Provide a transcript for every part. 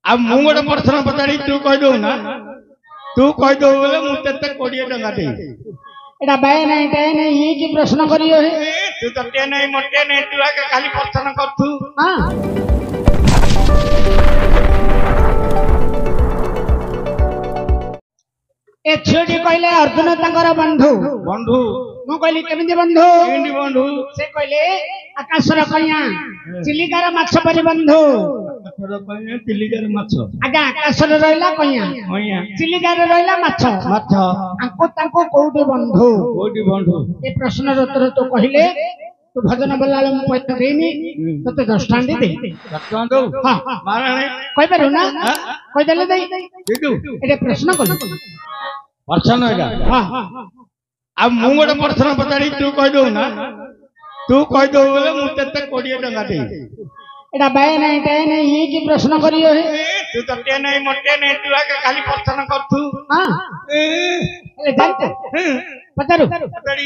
आ मु गोटे प्रश्न पचारि तू कहीदे ना तू कहीदे बोले मुझे 20 टंका दे एटा बाय नहीं टाय नहीं ये की प्रश्न करियो है तू तो टे नहीं मोटे नहीं तू आके खाली प्रश्न करथु हां ए छोडी कहले अर्जुन तंकर बंधु बंधु मु कहली केमिति बंधु केंडी बंधु से कहले आकाशर कन्या चिलिकार माछ परि बंधु आकाशर कन्या चिलिकार माछ आगा आकाशर रहला कन्या कन्या चिलिकार रहला माछ माछ आंको तांको कोउडी बंधु ए प्रश्न उत्तर तो कहले तू भजन बोलाले मु पैसा देनी तते 10 टांडी दे 10 टका दो हां माराणे कहि पारो ना कहि देले दे देदु एटे प्रश्न कल प्रश्न एगा हां आ मु गोटे प्रश्न पचारि तू कहीदे ना तू कहीदे बोले मुझे 20 टका दे एटा बाय नहीं टाय नहीं ये की प्रश्न करियो है तू तो टे नहीं मोटे नहीं तू आके खाली प्रश्न करथु हां ए जानते पचारो पचारि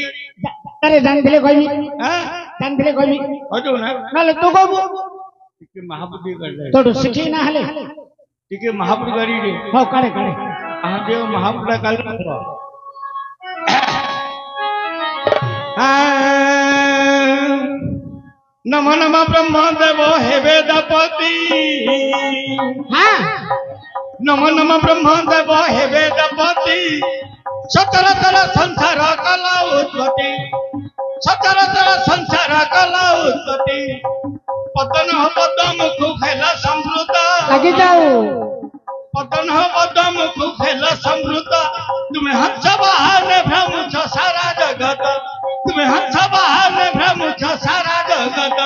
अरे जानथिले कहबी हां जानथिले कहबी कहिदो ना नाले तू कहबू टिके महाबुद्धि कर दे तोड़ सिखी ना हले टिके महाबुद्धि करी रे हो काढे काढे आ देव महाबुद्धि काल नम नम ब्रह्म देव हे वेदपति हां नम नम ब्रह्म देव हे वेदपति सचराचर संसार कला उत्पत्ति सचराचर संसार कला उत्पत्ति पतन पदम खुखेला समृत लगी जाओ पतन पदम खुखेला समृत तुम्हें हंस बाहर भ्रमुछ सारा जगत तुम्हें हंस बाहर भ्रमुछ सारा जगत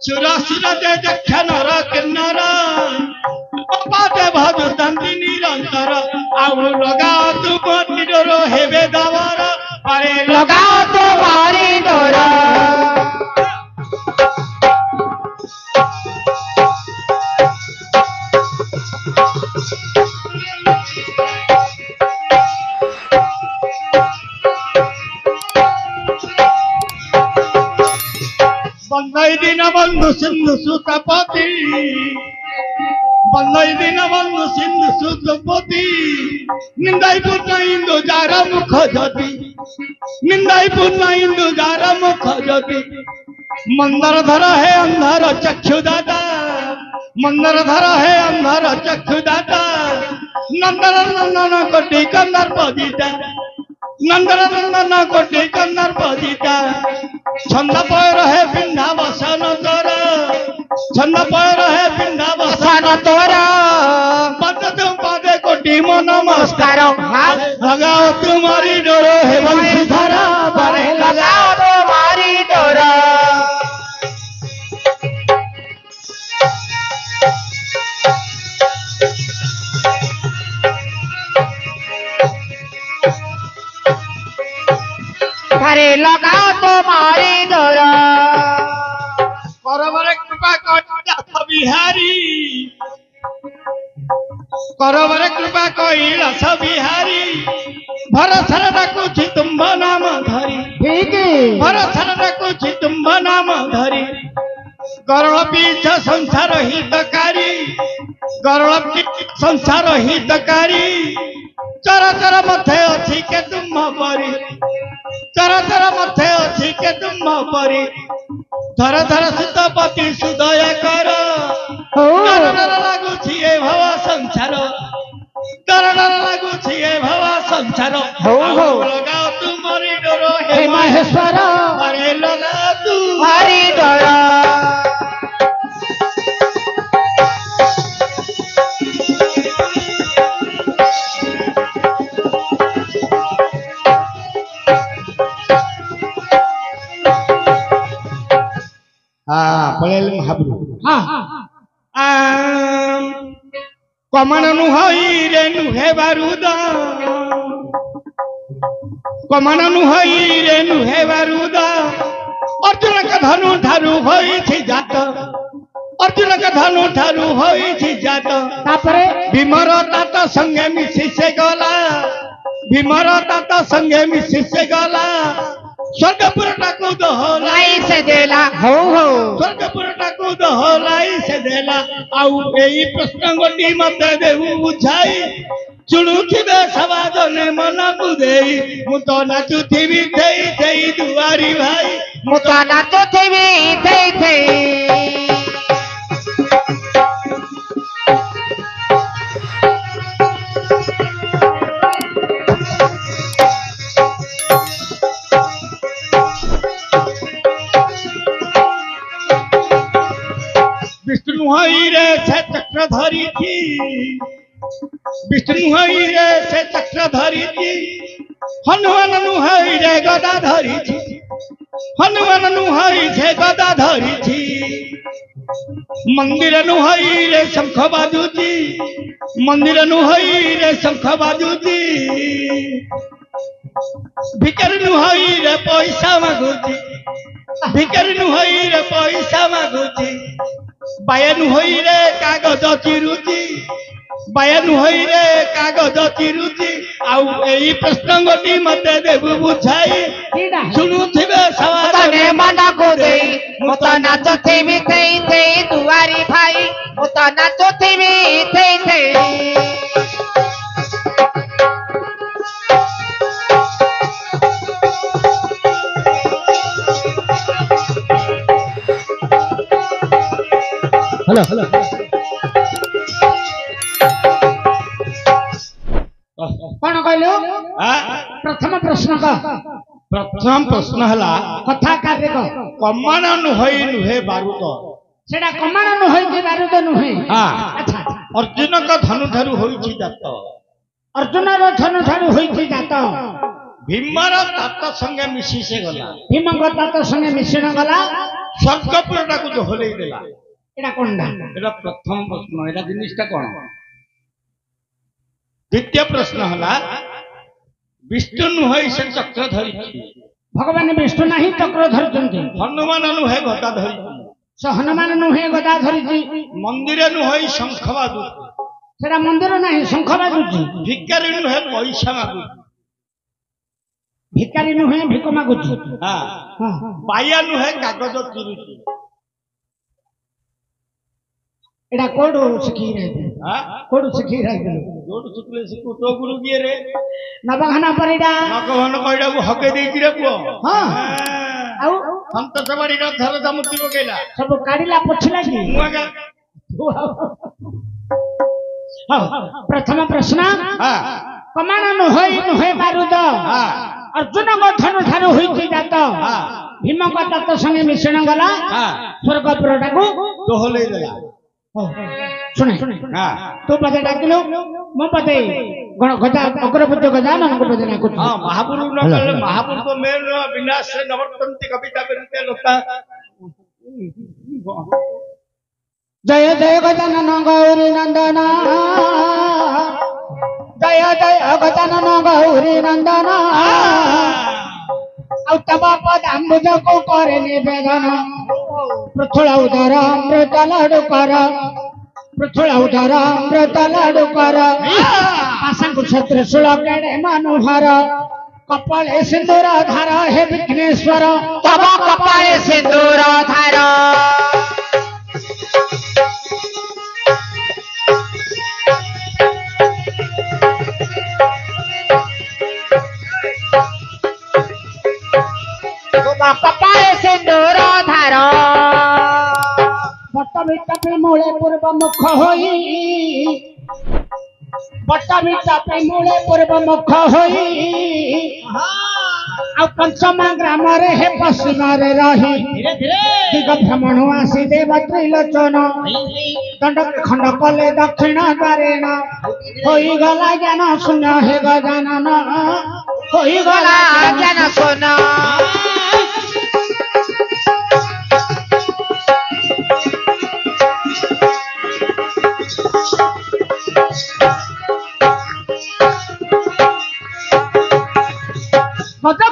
सुरासुर दे दक्ष नर किन्नर पादे भजतंती निरंतर आउ लगा तू मोती डोर हेबे दावर अरे लगा तो मारी डोरा बंदई दिन बंधु सिंधु सुतपति बंदई दिन बंधु सिंधु सुतपति निंदाई पुत्र इंदु जार मुख जति निंदाई पुत्र इंदु जार मुख जति मंदर धर है अंधार चक्षुदाता मंदर धर है अंधार चक्षुदाता नंदन नंदन कोटि कंदर पदिता नंदन नंदन कोटि कंदर पदिता छंद पैर है पिंडा बसन तोरा छंद पैर है पिंडा बसन तोरा पद तुम पदे कोटि मो नमस्कार लगाओ तुम्हारी डोरो है वंशीधरा बरे लगाओ तुम्हारी डोरा अरे लगाओ तुम्हारी डोरा करवरे कृपा कैलास बिहारी करवरे कृपा कैलास बिहारी भरसर डाकुछि तुम्भ नाम धरी ठीक भरसर डाकुछि तुम्भ नाम धरी गरुड़ पीछ संसार हितकारी गरुड़ पीछ संसार हितकारी चरचर मथे अछि के तुम परी चरचर मथे अछि के तुम परी धर धर सुतपति सुदय कर डर डर लागुछि ए भव संसार डर डर लागुछि ए भव संसार लगाओ तुम्हारी डोरो हे महेश्वर अरे लगा तुम्हारी डोरा पळेल महाप्रभु कमन नुहई रे नुहे बारूद कमन नुहई रे नुहे बारूद अर्जुन का धनु ठारू होई छी जात अर्जुन का धनु ठारू होई छी जात तापरे भीमर तात संगे मिसी से गला भीमर तात संगे मिसी से गला स्वर्गपुर टाकू दहलाई से देला हो स्वर्गपुर टाकू दहलाई से देला आउ एई प्रश्न गोटी मते देहु बुझाई चुणुथिबे सवादने मन को देई मु तो नाचुथिबी थई थई दुआरी भाई मु तो नाचुथिबी थई थई विष्णु हई रे से चक्र धरी थी विष्णु हई रे से चक्र धरी थी हनुमान नु हई रे गदा धरी थी हनुमान नु हई से गदा धरी थी मंदिर नु हई रे शंख बाजूजी मंदिर नु हई रे शंख बाजूजी भिकारी नु हई रे पैसा मागुजी भिकारी नु हई रे पैसा मागुजी बायनु होई रे कागज चिरुची बायनु होई रे कागज चिरुची आउ एई प्रश्न गोटी मते देबु बुझाई सुनुथिबे सवादने मन को देई मु तो नाचुथिबी थई थई दुआरी भाई मु तो नाचुथिबी थई थई हेलो हेलो कौन कहलो प्रथम प्रश्न का प्रथम प्रश्न हला कथा कार्य को कमान नुहई नुहे बारूद सेडा कमान नुहई जे बारूद नुहे हां अच्छा अर्जुन का धनु धरु होई छी जात अर्जुन रो धनु धरु होई छी जात भीमर तात संगे मिसी से गला भीम को तात संगे मिसी न गला स्वर्गपुरटा को जो होलेई देला एडा कोनडा एडा प्रथम प्रश्न एडा जिनिसटा कोन द्वितीय प्रश्न हला विष्णु नुहई से चक्र धरि भगवान विष्णु नाही चक्र धरचंती हनुमान नुहे गदा धरि से हनुमान नुहे गदा धरिची मंदिर नुहई शंख बाजू सेडा मंदिर नाही शंख बाजूची भिकारी नुहे पैसा मागु भिकारी नुहे भिक मागुची हां बाया नुहे कागज चिरुची एडा कोडो सिखी रे हां कोडो सिखी रे जोड सुकले सिकु तो गुरु गिए रे नबघना परिडा नबघन कइडा को हके देई रे पुओ हां आउ संत सवारी का धर दमुति बगेला सब काढिला पछला की मुआगा हां प्रथम प्रश्न हां कमान नुहे बारूद हां अर्जुन को धनु धरु होई छी जात हां भीम को तात संगे मिश्रण गला हां स्वर्गपुरटा को दोहले देला सुने हां तो पदे डाकिलो मो पदे गण गजा अग्रपद्य गजानन को पदे डाकु हां महापुरु न कले महापुरु तो मेर विनाश से नवर्तन्ति कविता बिरते लता जय जय गजानन गौरी नंदना जय जय गजानन गौरी नंदना औ तब पद अम्बुज को करे निवेदन पृथुला उदर अमृत लाडु कर पृथुला उदर अमृत लाडु कर आशंकु छत्र सुल केड़े मनोहर कपाले सिंदूर धार हे विघ्नेश्वर तब कपाले सिंदूर धार कपाले सिंदूर धार बटमिटा मूले पूर्व मुख होई बटमिटा मूले पूर्व मुख होई आ पंचमा ग्राम रे हे पश्चिम रे रही दिग भ्रमण आसी देव त्रिलोचन दंड खंड कले दक्षिण द्वारेण होई गला ज्ञान शून्य हे गजानन होई गला ज्ञान शून्य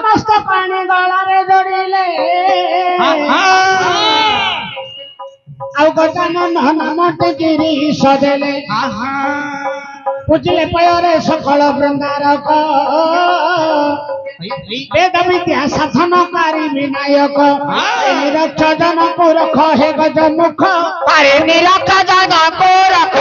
मस्त पानी गला रे जोड़िले आउ गजानन नाम गिरी सदेले पूजले पयरे सकल वृंदारक वेद विद्या साधनकारी विनायक निरक्षजन को रख हे गजमुख अरे निरक्षजन को रख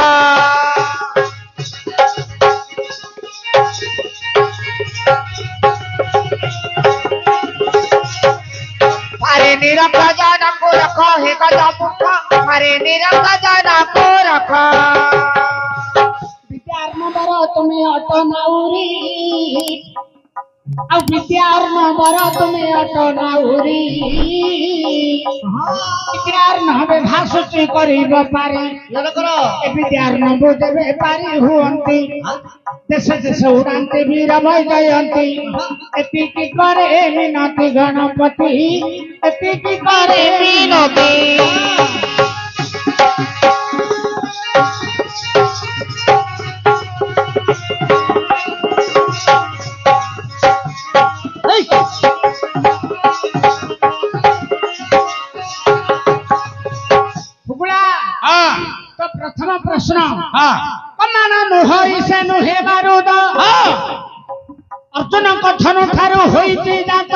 अरे निरक्षजन को रख हे गजमुख अरे निरक्षजन को रख विद्यार नंबर तुम्हें ऑटो नाउरी अब विद्यार नंबर तुम्हें ऑटो नाउरी विद्यार नंबर भाषुची करीब पारी ए विद्यार नंबर देवे पारी हुअंती देश देश उड़ांती वीर भय जयंती एतिकी करे मिनती गणपति एतिकी करे मिनती तो प्रथम प्रश्न कमान नुहई से नुहे बारूद अर्जुन कथन ठारू होईची जात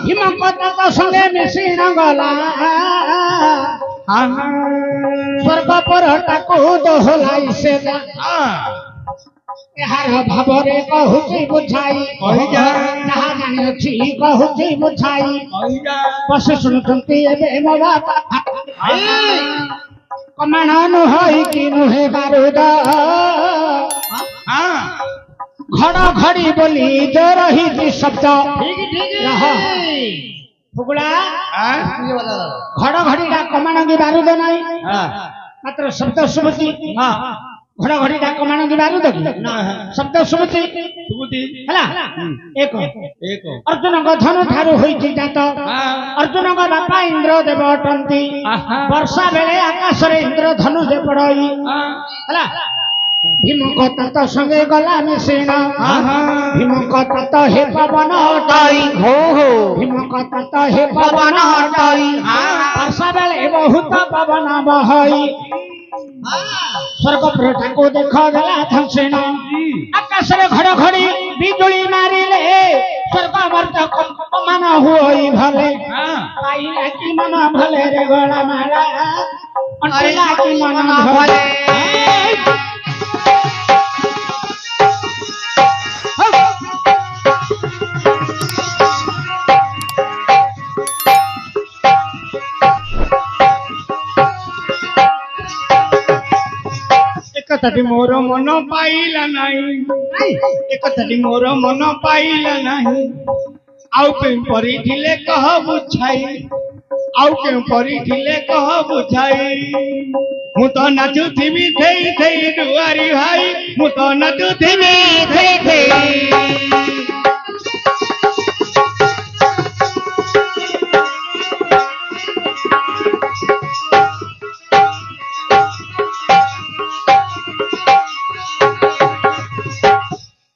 हिम कथन संगे मिसिन गला स्वर्ग पर ताकू दोहलाई से एहार भावरे कहुची बुझाई जहा जानी अछि कहुची बुझाई बस सुनुचंती एबे मो बापा कमान नुहई कि नुहे बारूद घड़ा घड़ी बोली जो रही थी शब्द फुगुड़ा घड़ा घड़ी का कमान की बारूद नहीं मात्र शब्द सुबुची घड़ा घड़ी का कमान की बारूद की शब्द सुबुची हला एक अर्जुन को धनु ठारू होईची जात अर्जुन को बापा इंद्र देव अटंती वर्षा बेले आकाश रे इंद्र धनु जे पड़ई हला भीम को तत संगे गला मिसिन भीम को तत हे पवन हटाई हो भीम को तत हे पवन हटाई वर्षा बेले बहुत पवन बहई स्वर्ग पुरटा को देख गला धंसेन आकाश रे घड़ घड़ी बिजुली मारिले स्वर्ग मर्द कमान हुई भले पाइला की मन भले रे गला मारा अंतिला की मन भले एकथाटी मोर मन पाइला नहीं एकथाटी मोर मन पाइला नहीं आउ के परी थिले कह बुझाई आउ के परी थिले कह बुझाई मु तो नाचु थिबी थई थई दुआरी भाई मु तो नाचु थिबी थई थई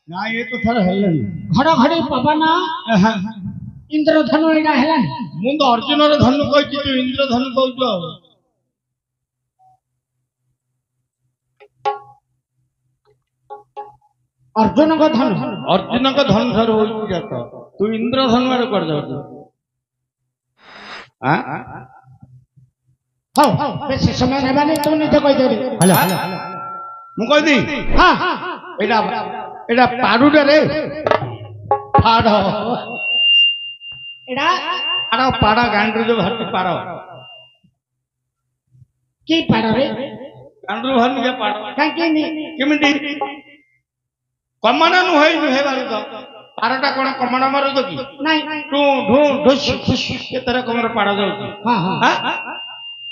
ना ये तो थर हेलन घड़ घड़ी पवन इंद्र धनु एडा हेलन मु तो अर्जुन रे धनु कहछि तू इंद्र धनु कहछु अर्जुन को धनु धर हो जाता तू इंद्र धनु रे कर जाऊ हां हो बेसी समय ने बानी तू नहीं तो कह दे हेलो मु कह दी हां एडा एडा पाडुडे रे पाड़ एडा पाड़ा पाड़ा गांडू जो भर पाड़ की पाड़ रे गांडू भर जे पाड़ काई की नी केमिति कमाना नु होई हे बारू तो पाड़टा कोन कमाना मारू तो की नहीं टू ढू ढुस खुश के तरह कमर पाड़ जाऊ हां हां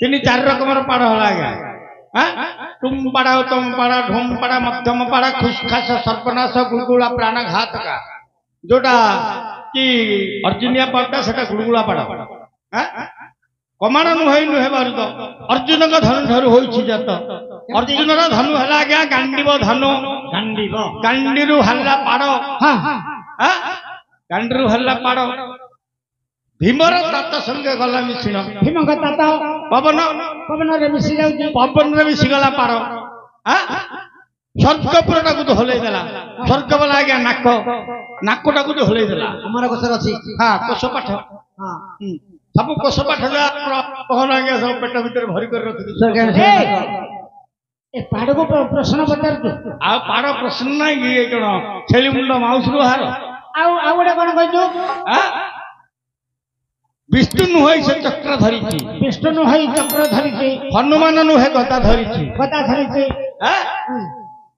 तीन चार रकमर पाड़ होला गया तुम पड़ा तुम पड़ा ढूम पड़ा मध्यम पड़ा खुशखास सर्पनाश गुड़गुड़ा प्राणघात का जोटा कि अर्जुनिया पड़ता सेटा गुड़गुड़ा पड़ा कमाण नुहे बारूद अर्जुन का धनु ठारू होइछि जात अर्जुन रा धनु हला गया गांडीव धनु गांडीरु हल्ला पाड़ गांडीरु हल्ला पाड़ भीमर तात संगे गला मिसिन भीम का तात पवन पवन रे मिसि जाउची पवन रे मिसि गला पाड़ ସ୍ୱର୍ଗପୁରଟାକୁ ତ ହଲେଇ ଦେଲା ସ୍ୱର୍ଗ ବୋଲା ଆଜ୍ଞା ନାକଟାକୁ ତ ହଲେଇ ଦେଲା ଆମର ଗଛରେ ଅଛି ହଁ କୋଷ ପାଠ ସବୁ କୋଷ ପାଠ କହନ ଆଜ୍ଞା ସବୁ ପେଟ ଭିତରେ ଭରି କରି ରଖିଛି ଏ ପାଡକୁ ପ୍ରଶ୍ନ ପଚାରୁଛୁ ଆଉ ପାଡ଼ ପ୍ରଶ୍ନ ନାହିଁ କି ଏ କଣ ଛେଳି ମୁଣ୍ଡ ମାଉସରୁ ହାର ଆଉ ଗୋଟେ କଣ କହିଛୁ ବିଷ୍ଣୁ ନୁହେଁ ସେ ଚକ୍ର ଧରିଛି ବିଷ୍ଣୁ ନୁହେଁ ଚକ୍ର ଧରିଛି ହନୁମାନ ନୁହେଁ ଗଦା ଧରିଛି ଗଦା ଧରିଛି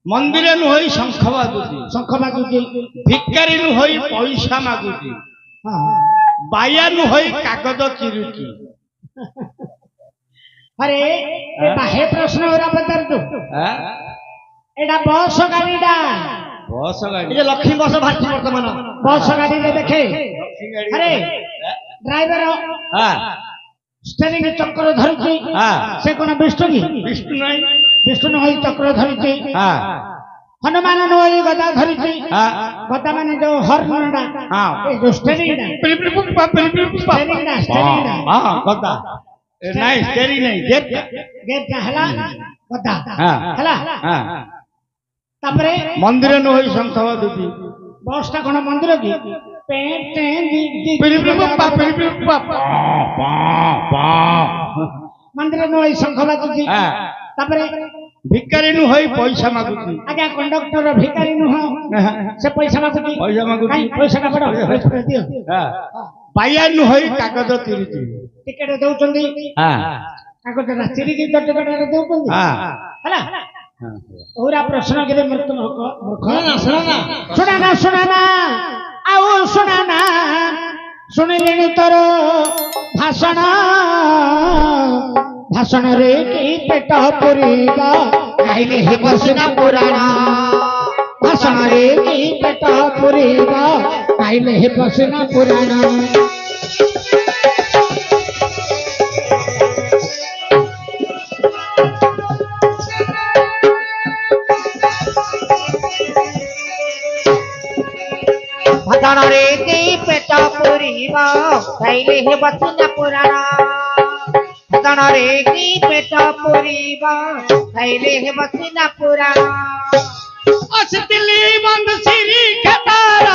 ମନ୍ଦିର ନୁହେଁ ଶଙ୍ଖ ବାଜୁଛି ଭିକାରୀ ନୁହେଁ ପଇସା ମାଗୁଛି ବାୟା ନୁହେଁ କାଗଜ ଚିରୁଛି ଆରେ ବାହେ ପ୍ରଶ୍ନ ଓରା ପଚାରୁଛୁ ଏଇଟା ବସ ଗାଡିଟା ବସ ଗାଡି ଲକ୍ଷ୍ମୀ ବସ ବାହାରିଛି ବର୍ତ୍ତମାନ ବସ ଗାଡିରେ ଦେଖେ ଆରେ ଡ୍ରାଇଭର ଷ୍ଟେରିଂ ଚକ୍ର ଧରିଛି ସେ କଣ ବିଷ୍ଣୁ କି ବିଷ୍ଣୁ ନୁହେଁ ଚକ୍ର ଧରିଛି ହନୁମାନ ନୁହେଁ ଗଦା ଧରିଛି ଗଦା ମାନେ ଯୋଉ ହର୍ଣ୍ଣଟା ଯୋଉ ଷ୍ଟେରିଂଟା ଗଦା ନାଇଁ ଷ୍ଟେରିଂ ନାଇଁ ଗେଟ୍ଟା ହେଲା ଗଦା ହେଲା ତାପରେ ମନ୍ଦିର ନୁହେଁ ଶଙ୍ଖ ବାଜୁଛି ବସ୍ ଟା କଣ ମନ୍ଦିର କି ମନ୍ଦିର ନୁହେଁ ଶଙ୍ଖ ବାଜୁଛି ତାପରେ ଭିକାରୀ ନୁହେଁ ପଇସା ମାଗୁଛି ଆଜ୍ଞା କଣ୍ଡକ୍ଟର ଭିକାରୀ ନୁହଁ ସେ ପଇସା ମାଗୁଛି ପଇସାଟା ବଡ ଦିଅ ବାୟା ନୁହେଁ କାଗଜ ଚିରୁଛି ଟିକେଟ ଦଉଛନ୍ତି କାଗଜଟା ଚିରିକି ଟିକେଟ ଦଉଛନ୍ତି ହେଲା ପୁରା ପ୍ରଶ୍ନ କେବେ ଶୁଣାନା ଆଉ ଶୁଣାନା ଶୁଣିଲେଣି ତୋର ଭାଷଣରେ କି ପେଟ ପୁରିବା ଖାଇଲେ ହେବ ସିନା ପୁରାଣ ଭାଷଣରେ କି ପେଟ ପୁରିବା ଖାଇଲେ ହେବ ସିନା ପୁରାଣ ଭାଷଣରେ କି ପେଟ ପୁରିବ ଖାଇଲେ ହେବ ସିନା ପୁରାଣ ଭାଷଣରେ କି ପେଟ ପୁରିବ ଖାଇଲେ ହେବ ସିନା ପୁରାଣ ଆସିଥିଲି ବନ୍ଦ ସିରି ଖେତାର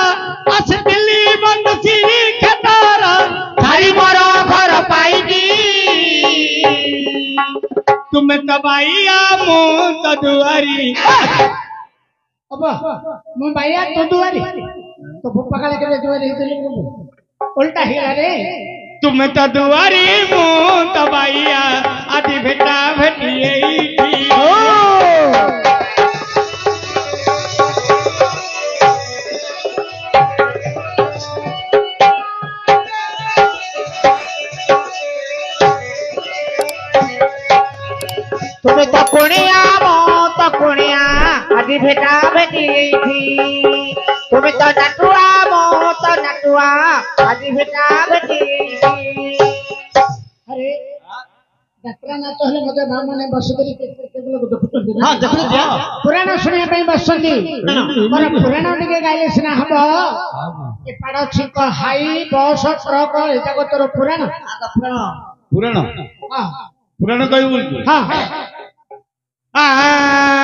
ଧାରି ମୋର ଘର ପାଇଛି ତୁମେ ତ ବାଇଆ ମୁଁ ତ ଦୁଆରୀ ମୁଁ ବାଇଆ ତୁ ଦୁଆରୀ तो भूपा काले के दुआरी हितले उल्टा हिला रे तुम तो दुआरी मु तो बाइया आदि भेटा भेटिए थी तुम तो कुणिया आदि भेटा भेटिए थी तुम तो नटुआ मो तो नटुआ आदि भेटा भेटी अरे यात्रा ना तो हले मते ब्राह्मण बस करी केबल को देखुଛନ୍ତି हां देखुଛନ୍ତି पुराण सुनिया ପାଇଁ ବସନ୍ତି पर पुराण टिके गाइले सिना हबो ए पाड़ छिक हाई बस ट्रक एटा को तोर पुराण पुराण हां पुराण कहि बोल हां हां